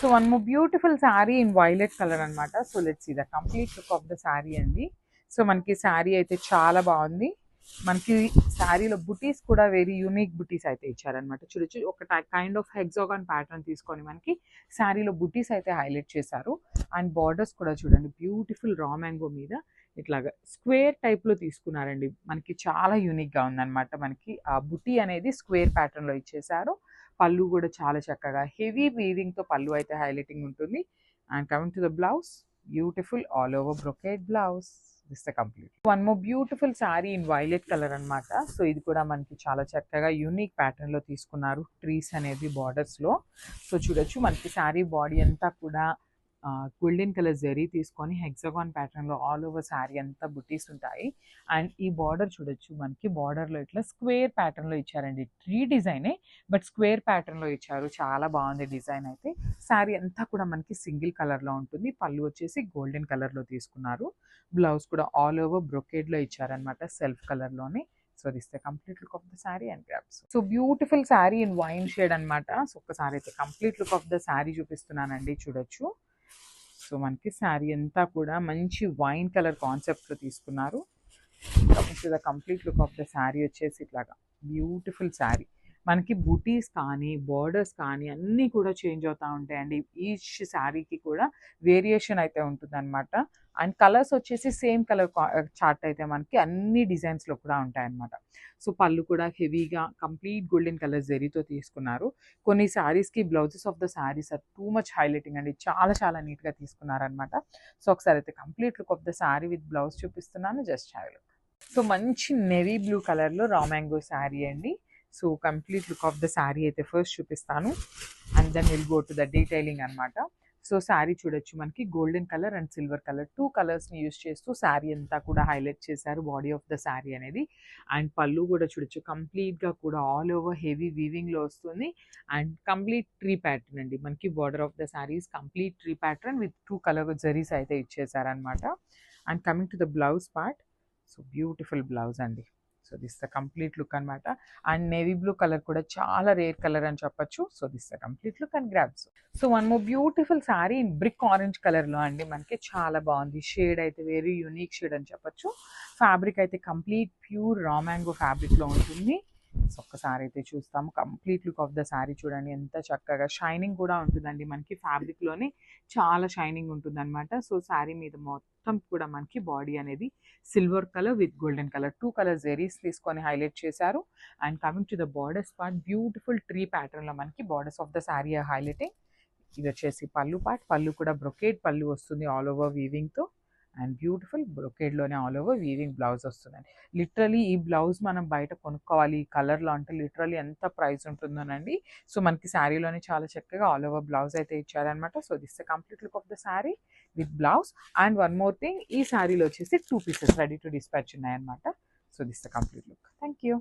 So one more beautiful sari in violet colour అనమాట. So let's see the complete look of the sari అండి. So మనకి శారీ అయితే చాలా బాగుంది. మనకి శారీలో బుటీస్ కూడా వెరీ యూనిక్ బుటీస్ అయితే ఇచ్చారనమాట. చూడొచ్చు, ఒక కైండ్ ఆఫ్ హెక్సాగాన్ ప్యాటర్న్ తీసుకొని మనకి శారీలో బుటీస్ అయితే హైలైట్ చేశారు. అండ్ బార్డర్స్ కూడా చూడండి, బ్యూటిఫుల్ రా మ్యాంగో మీద ఇట్లాగా స్క్వేర్ టైప్లో తీసుకున్నారండి. మనకి చాలా యూనిక్గా ఉందన్నమాట. మనకి ఆ బుటీ అనేది స్క్వేర్ ప్యాటర్న్లో ఇచ్చేసారు. పళ్ళు కూడా చాలా చక్కగా హెవీ వీవింగ్తో పళ్ళు అయితే హైలైటింగ్ ఉంటుంది. And coming to the blouse, beautiful all over brocade blouse. This the complete one more beautiful sari in violet colour అనమాట. సో ఇది కూడా మనకి చాలా చక్కగా యూనిక్ ప్యాటర్న్లో తీసుకున్నారు, ట్రీస్ అనేది బార్డర్స్లో. సో చూడొచ్చు, మనకి శారీ బాడీ అంతా కూడా గోల్డెన్ కలర్ జరీ తీసుకొని హెక్సాగాన్ ప్యాటర్న్లో ఆల్ ఓవర్ శారీ అంతా బుటీస్ ఉంటాయి. అండ్ ఈ బార్డర్ చూడొచ్చు, మనకి బార్డర్లో ఇట్లా స్క్వేర్ ప్యాటర్న్లో ఇచ్చారండి. ట్రీ డిజైనే బట్ స్క్వేర్ ప్యాటర్న్లో ఇచ్చారు. చాలా బాగుంది డిజైన్ అయితే. శారీ అంతా కూడా మనకి సింగిల్ కలర్లో ఉంటుంది. పళ్ళు వచ్చేసి గోల్డెన్ కలర్లో తీసుకున్నారు. బ్లౌజ్ కూడా ఆల్ ఓవర్ బ్రొకేడ్లో ఇచ్చారనమాట, సెల్ఫ్ కలర్లోనే. So this the complete look of the sari and grabs. So beautiful sari in wine shade అనమాట. సో ఒక్కసారి అయితే complete look of the sari చూపిస్తున్నానండి, చూడొచ్చు. సో మనకి శారీ అంతా కూడా మంచి వైన్ కలర్ కాన్సెప్ట్లో తీసుకున్నారు. The complete look of the sari వచ్చేసి ఇట్లాగా బ్యూటిఫుల్ శారీ. మనకి బూటీస్ కానీ బోర్డర్స్ కానీ అన్నీ కూడా చేంజ్ అవుతూ ఉంటాయండి. ఈచ్ శారీకి కూడా వేరియేషన్ అయితే ఉంటుంది అనమాట. అండ్ కలర్స్ వచ్చేసి సేమ్ కలర్ చార్ట్ అయితే మనకి అన్ని డిజైన్స్లో కూడా ఉంటాయన్నమాట. సో పళ్ళు కూడా హెవీగా కంప్లీట్ గోల్డెన్ కలర్ జరీతో తీసుకున్నారు. కొన్ని శారీస్కి blouses of the saris are too much highlighting అండి, చాలా చాలా నీట్గా తీసుకున్నారనమాట. సో ఒకసారి అయితే complete look of the sari with blouse చూపిస్తున్నాను, just have a look. So మంచి నేవీ బ్లూ కలర్లో రా మ్యాంగో శారీ అండి. So complete look of the sari అయితే ఫస్ట్ చూపిస్తాను and then will go to the detailing అనమాట. సో శారీ చూడొచ్చు, మనకి golden colour and silver colour two కలర్స్ని యూస్ చేస్తూ శారీ అంతా కూడా హైలైట్ చేశారు, బాడీ ఆఫ్ ద శారీ అనేది. అండ్ పళ్ళు కూడా చూడొచ్చు, కంప్లీట్గా కూడా ఆల్ ఓవర్ హెవీ వీవింగ్లో వస్తుంది. అండ్ కంప్లీట్ ట్రీ ప్యాటర్న్ అండి, మనకి border of the saris complete tree pattern with two colour zaris అయితే ఇచ్చేసారనమాట. And coming to the blouse part, so beautiful blouse అండి. So this the complete look అనమాట. అండ్ నేవీ బ్లూ కలర్ కూడా చాలా rare colour అని చెప్పొచ్చు. So this the complete look and grabs. So one more beautiful sari in brick orange కలర్లో అండి. మనకి చాలా బాగుంది. షేడ్ అయితే వెరీ యూనిక్ షేడ్ అని చెప్పొచ్చు. ఫ్యాబ్రిక్ అయితే కంప్లీట్ ప్యూర్ రా మ్యాంగో ఫ్యాబ్రిక్లో ఉంటుంది. సో ఒక్కసారి అయితే చూస్తాము. Complete look of the sari చూడండి, ఎంత చక్కగా షైనింగ్ కూడా ఉంటుందండి. మనకి ఫ్యాబ్రిక్లోనే చాలా షైనింగ్ ఉంటుంది అనమాట. సో శారీ మీద మొత్తం కూడా మనకి బాడీ అనేది silver colour with golden colour two colour zaris తీసుకొని హైలైట్ చేశారు. And coming to the borders part, beautiful tree ప్యాటర్న్లో మనకి borders of the sari highlighting. ఇది వచ్చేసి పళ్ళు పార్ట్. పళ్ళు కూడా బ్రొకేడ్ పళ్ళు వస్తుంది ఆల్ ఓవర్ వీవింగ్తో. అండ్ బ్యూటిఫుల్ బ్రొకేడ్లోనే ఆల్ ఓవర్ వీవింగ్ బ్లౌజ్ వస్తుందండి. లిటరలీ ఈ బ్లౌజ్ మనం బయట కొనుక్కోవాలి ఈ కలర్లో అంటే లిటరలీ ఎంత ప్రైస్ ఉంటుందోనండి. సో మనకి శారీలోనే చాలా చక్కగా ఆల్ ఓవర్ బ్లౌజ్ అయితే ఇచ్చారనమాట. So this the complete look of the sari with blouse. And one more thing, ఈ శారీలో వచ్చేసి 2 పీసెస్ రెడీ టు డిస్పాచ్ ఉన్నాయన్నమాట. So this the complete look. Thank you.